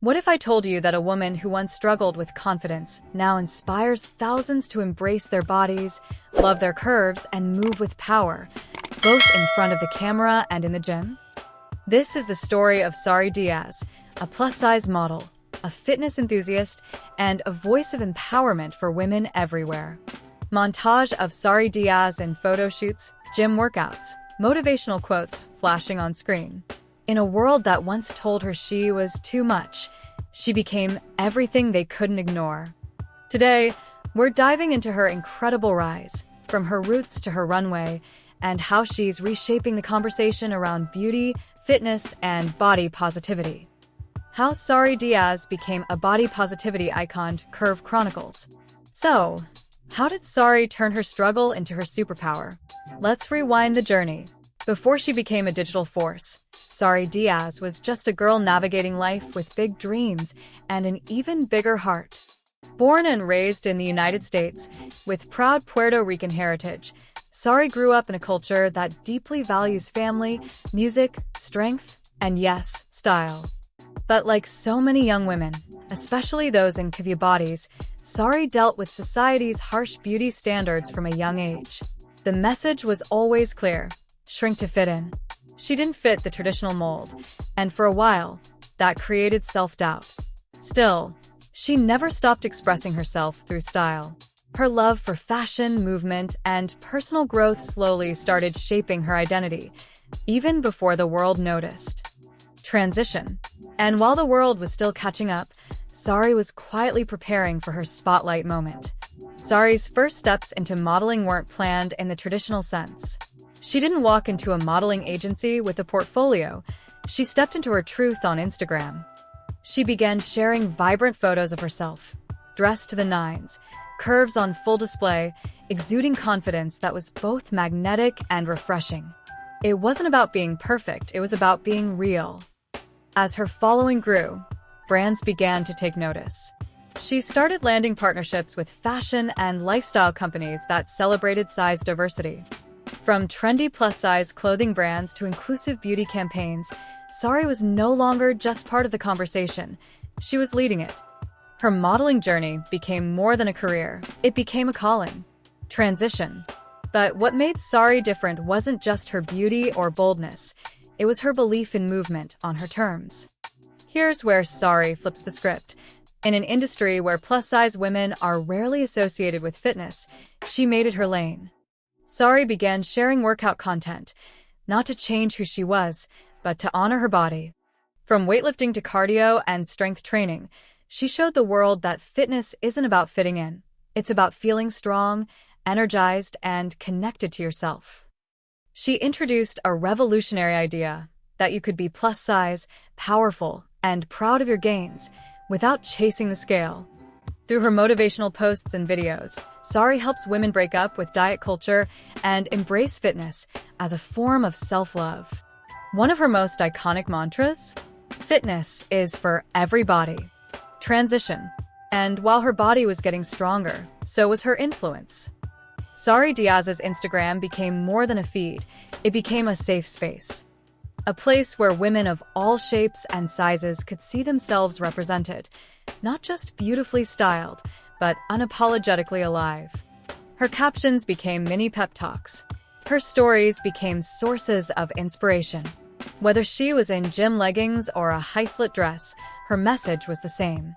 What if I told you that a woman who once struggled with confidence now inspires thousands to embrace their bodies, love their curves, and move with power, both in front of the camera and in the gym? This is the story of Sari Diaz, a plus-size model, a fitness enthusiast, and a voice of empowerment for women everywhere. Montage of Sari Diaz in photo shoots, gym workouts, motivational quotes flashing on screen. In a world that once told her she was too much, she became everything they couldn't ignore. Today, we're diving into her incredible rise, from her roots to her runway, and how she's reshaping the conversation around beauty, fitness, and body positivity. How Sari Diaz became a body positivity icon, Curve Chronicles. So, how did Sari turn her struggle into her superpower? Let's rewind the journey. Before she became a digital force, Sari Diaz was just a girl navigating life with big dreams and an even bigger heart. Born and raised in the United States, with proud Puerto Rican heritage, Sari grew up in a culture that deeply values family, music, strength, and yes, style. But like so many young women, especially those in curvy bodies, Sari dealt with society's harsh beauty standards from a young age. The message was always clear: shrink to fit in. She didn't fit the traditional mold, and for a while, that created self-doubt. Still, she never stopped expressing herself through style. Her love for fashion, movement, and personal growth slowly started shaping her identity, even before the world noticed. Transition. And while the world was still catching up, Sari was quietly preparing for her spotlight moment. Sari's first steps into modeling weren't planned in the traditional sense. She didn't walk into a modeling agency with a portfolio. She stepped into her truth on Instagram. She began sharing vibrant photos of herself, dressed to the nines, curves on full display, exuding confidence that was both magnetic and refreshing. It wasn't about being perfect, it was about being real. As her following grew, brands began to take notice. She started landing partnerships with fashion and lifestyle companies that celebrated size diversity. From trendy plus-size clothing brands to inclusive beauty campaigns, Sari was no longer just part of the conversation. She was leading it. Her modeling journey became more than a career. It became a calling. Transition. But what made Sari different wasn't just her beauty or boldness. It was her belief in movement on her terms. Here's where Sari flips the script. In an industry where plus-size women are rarely associated with fitness, she made it her lane. Sari began sharing workout content, not to change who she was, but to honor her body. From weightlifting to cardio and strength training, she showed the world that fitness isn't about fitting in. It's about feeling strong, energized, and connected to yourself. She introduced a revolutionary idea that you could be plus-size, powerful, and proud of your gains without chasing the scale. Through her motivational posts and videos, Sari helps women break up with diet culture and embrace fitness as a form of self-love. One of her most iconic mantras? Fitness is for everybody. Transition. And while her body was getting stronger, so was her influence. Sari Diaz's Instagram became more than a feed. It became a safe space. A place where women of all shapes and sizes could see themselves represented, not just beautifully styled, but unapologetically alive. Her captions became mini pep talks. Her stories became sources of inspiration. Whether she was in gym leggings or a high-slit dress, her message was the same.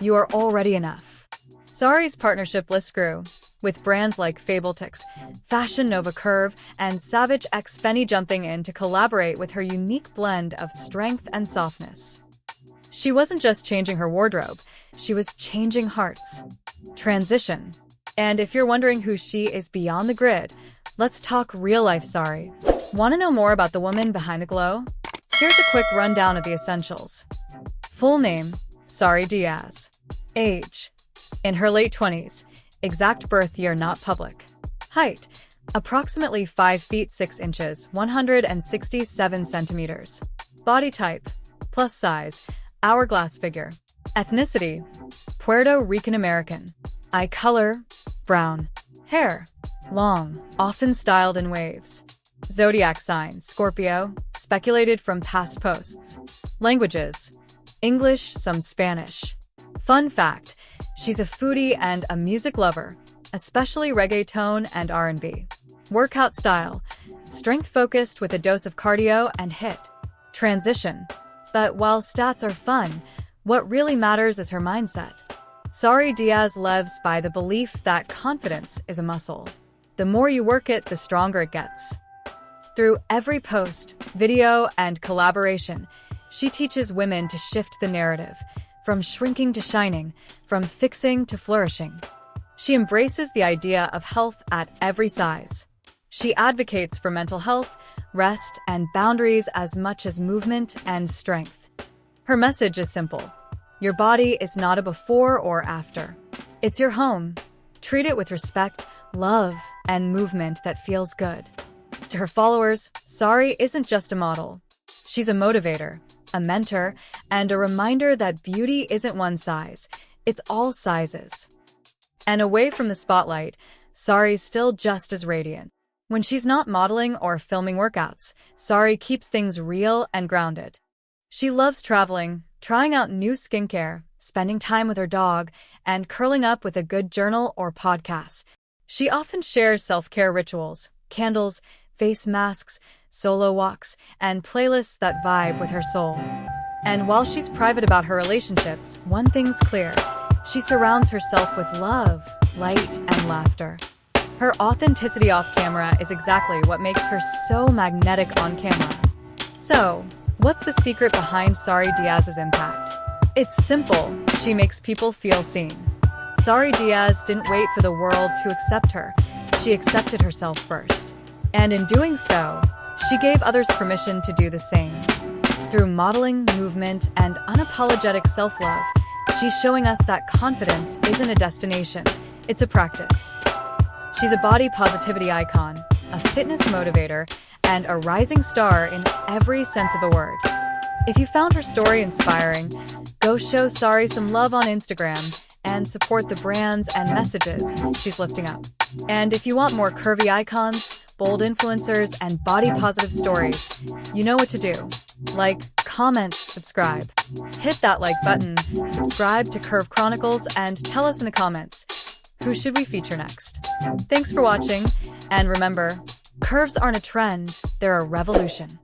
You are already enough. Sari's partnership list grew, with brands like Fabletics, Fashion Nova Curve, and Savage X Fenty jumping in to collaborate with her unique blend of strength and softness. She wasn't just changing her wardrobe, she was changing hearts. Transition. And if you're wondering who she is beyond the grid, let's talk real-life Sari. Want to know more about the woman behind the glow? Here's a quick rundown of the essentials. Full name: Sari Diaz. Age: in her late 20s. Exact birth year not public. Height: approximately 5 feet 6 inches, 167 centimeters. Body type: plus size, hourglass figure. Ethnicity: Puerto Rican-American. Eye color: brown. Hair: long, often styled in waves. Zodiac sign: Scorpio, speculated from past posts. Languages: English, some Spanish. Fun fact, she's a foodie and a music lover, especially reggaeton and R&B. Workout style, strength-focused with a dose of cardio and HIIT. Transition. But while stats are fun, what really matters is her mindset. Sari Diaz lives by the belief that confidence is a muscle. The more you work it, the stronger it gets. Through every post, video, and collaboration, she teaches women to shift the narrative, from shrinking to shining, from fixing to flourishing. She embraces the idea of health at every size. She advocates for mental health, rest, and boundaries as much as movement and strength. Her message is simple. Your body is not a before or after. It's your home. Treat it with respect, love, and movement that feels good. To her followers, Sari isn't just a model. She's a motivator, a mentor, and a reminder that beauty isn't one size. It's all sizes. And away from the spotlight, Sari's still just as radiant. When she's not modeling or filming workouts, Sari keeps things real and grounded. She loves traveling, trying out new skincare, spending time with her dog, and curling up with a good journal or podcast. She often shares self-care rituals, candles, face masks, solo walks, and playlists that vibe with her soul. And while she's private about her relationships, one thing's clear. She surrounds herself with love, light, and laughter. Her authenticity off camera is exactly what makes her so magnetic on camera. So, what's the secret behind Sari Diaz's impact? It's simple. She makes people feel seen. Sari Diaz didn't wait for the world to accept her. She accepted herself first. And in doing so, she gave others permission to do the same. Through modeling, movement, and unapologetic self-love, she's showing us that confidence isn't a destination, it's a practice. She's a body positivity icon, a fitness motivator, and a rising star in every sense of the word. If you found her story inspiring, go show Sari some love on Instagram and support the brands and messages she's lifting up. And if you want more curvy icons, bold influencers, and body-positive stories, you know what to do. Like, comment, subscribe. Hit that like button, subscribe to Curve Chronicles, and tell us in the comments, who should we feature next? Thanks for watching, and remember, curves aren't a trend, they're a revolution.